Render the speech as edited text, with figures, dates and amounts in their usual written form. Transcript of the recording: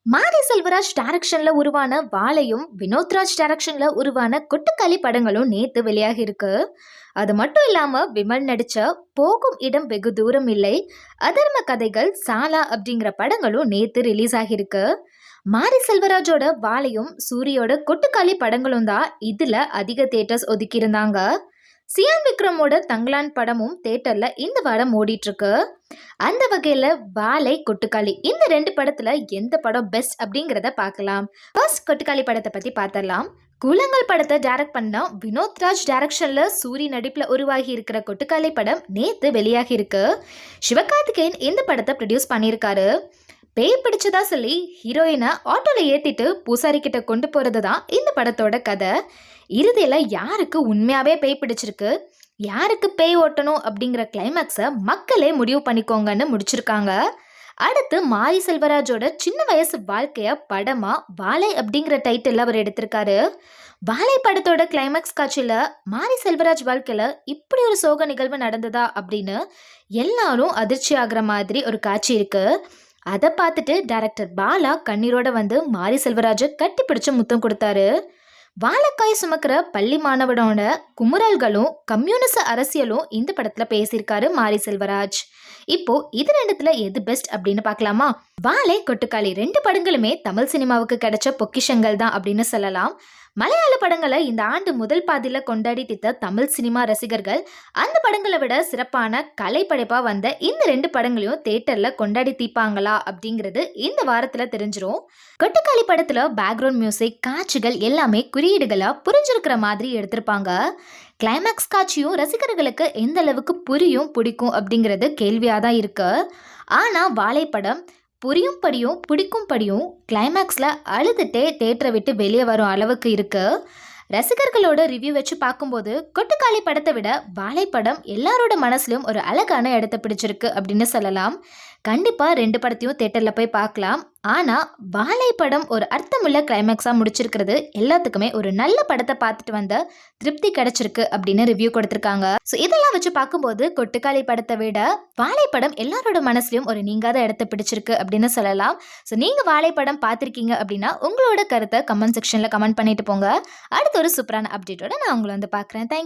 மாரி செல்வராஜ் டைரக்ஷன்ல உருவான வாழையும் வினோத்ராஜ் டைரக்ஷன்ல உருவான கொட்டுக்காளி படங்களும் நேத்து வெளியாகி இருக்கு. அது மட்டும் இல்லாம விமல் நடிச்ச போகும் இடம் வெகு தூரம் இல்லை, அதர்ம கதைகள், சாலா அப்படிங்கிற படங்களும் நேத்து ரிலீஸ் ஆகியிருக்கு. மாரி செல்வராஜோட வாழையும் சூரியோட கொட்டுக்காளி படங்களும் தான் இதுல அதிக தியேட்டர்ஸ் ஒதுக்கி இருந்தாங்க. சியான் விக்ரமோட தங்கலான் படமும் தியேட்டர்ல இந்த வாரம் ஓடிட்டு இருக்கு. அந்த வகையில வாலை கொட்டுக்காளி இந்த ரெண்டு படத்துல எந்த படம் பெஸ்ட் அப்படிங்கறத பார்க்கலாம். ஃபர்ஸ்ட் கொட்டுக்காளி படத்தை பத்தி பார்த்தரலாம். கூழாங்கல் படத்தை டைரக்ட் பண்ண வினோத் ராஜ் டைரக்ஷன்ல சூரி நடிப்புல உருவாகி இருக்கிற கொட்டுக்காளி படம் நேத்து வெளியாகி இருக்கு. சிவகார்த்திகேயன் இந்த படத்தை ப்ரொடியூஸ் பண்ணியிருக்காரு. பேய் பிடிச்சதா சொல்லி ஹீரோயினை ஆட்டோல ஏத்திட்டு பூசாரி கிட்ட கொண்டு போறது தான் இந்த படத்தோட கதை. இறுதியில யாருக்கு உண்மையாவே பேய் பிடிச்சிருக்கு, யாருக்கு பேய் ஓட்டணும் அப்படிங்கிற கிளைமேக்ஸை மக்களே முடிவு பண்ணிக்கோங்கன்னு முடிச்சிருக்காங்க. அடுத்து மாரி செல்வராஜோட சின்ன வயசு வாழ்க்கைய படமா வாழை அப்படிங்கிற டைட்டில் அவர் எடுத்திருக்காரு. வாழை படத்தோட கிளைமேக்ஸ் காட்சியில மாரி செல்வராஜ் வாழ்க்கையில இப்படி ஒரு சோக நிகழ்வு நடந்ததா அப்படின்னு எல்லாரும் அதிர்ச்சி ஆகுற மாதிரி ஒரு காட்சி இருக்கு. அதை பார்த்துட்டு டைரக்டர் பாலா கண்ணீரோட வந்து மாரி செல்வராஜை கட்டி பிடிச்சு முத்தம் கொடுத்தாரு. வாழைக்காய் சுமக்கிற பள்ளி மாணவனோட குமுறல்களும் கம்யூனிச அரசியலும் இந்த படத்துல பேசியிருக்காரு மாரி செல்வராஜ். இப்போ இது ரெண்டுத்துல எது பெஸ்ட் அப்படின்னு பார்க்கலாமா? வாழை கொட்டுக்காளி ரெண்டு படங்களுமே தமிழ் சினிமாவுக்கு கிடைச்ச பொக்கிஷங்கள் தான் அப்படின்னு சொல்லலாம். மலையாள படங்களை இந்த ஆண்டு முதல் பாதியில கொண்டாடி தித்த தமிழ் சினிமா ரசிகர்கள் அந்த படங்களை விட சிறப்பான கலைப்படைப்பா வந்த இந்த ரெண்டு படங்களையும் தியேட்டர்ல கொண்டாடி தீப்பாங்களா அப்படிங்கிறது இந்த வாரத்துல தெரிஞ்சிரும். கொட்டுக்காளி படத்துல பேக்ரவுண்ட் மியூசிக், காட்சிகள் எல்லாமே குறியீடுகளா புரிஞ்சிருக்கிற மாதிரி எடுத்திருப்பாங்க. கிளைமேக்ஸ் காட்சியும் ரசிகர்களுக்கு எந்த அளவுக்கு புரியும் பிடிக்கும் அப்படிங்கிறது கேள்வியாக தான் இருக்கு. ஆனால் வாழைப்படம் புரியும் படியும் பிடிக்கும் படியும் கிளைமேக்ஸில் அழுதுட்டே தேட்டரை விட்டு வெளியே வரும் அளவுக்கு இருக்கு. ரசிகர்களோட ரிவ்யூ வச்சு பார்க்கும்போது கொட்டுக்காளி படத்தை விட வாழைப்படம் எல்லாரோட மனசுலையும் ஒரு அழகான இடத்த பிடிச்சிருக்கு அப்படின்னு சொல்லலாம். கண்டிப்பாக ரெண்டு படத்தையும் தேட்டரில் போய் பார்க்கலாம். ஆனால் வாழைப்படம் ஒரு அர்த்தமுள்ள கிளைமேக்ஸாக முடிச்சிருக்கிறது எல்லாத்துக்குமே ஒரு நல்ல படத்தை பார்த்துட்டு வந்த திருப்தி கிடைச்சிருக்கு அப்படின்னு ரிவ்யூ கொடுத்துருக்காங்க. ஸோ இதெல்லாம் வச்சு பார்க்கும்போது கொட்டுக்காளி படத்தை விட வாழைப்படம் எல்லாரோட மனசுலையும் ஒரு நீங்காத இடத்த பிடிச்சிருக்கு அப்படின்னு சொல்லலாம். ஸோ நீங்கள் வாழைப்படம் பார்த்துருக்கீங்க அப்படின்னா உங்களோட கருத்தை கமெண்ட் செக்ஷனில் கமெண்ட் பண்ணிட்டு போங்க. அடுத்த ஒரு சூப்பரான அப்டேட்டோட நான் உங்களை வந்து பார்க்குறேன். தேங்க்யூ.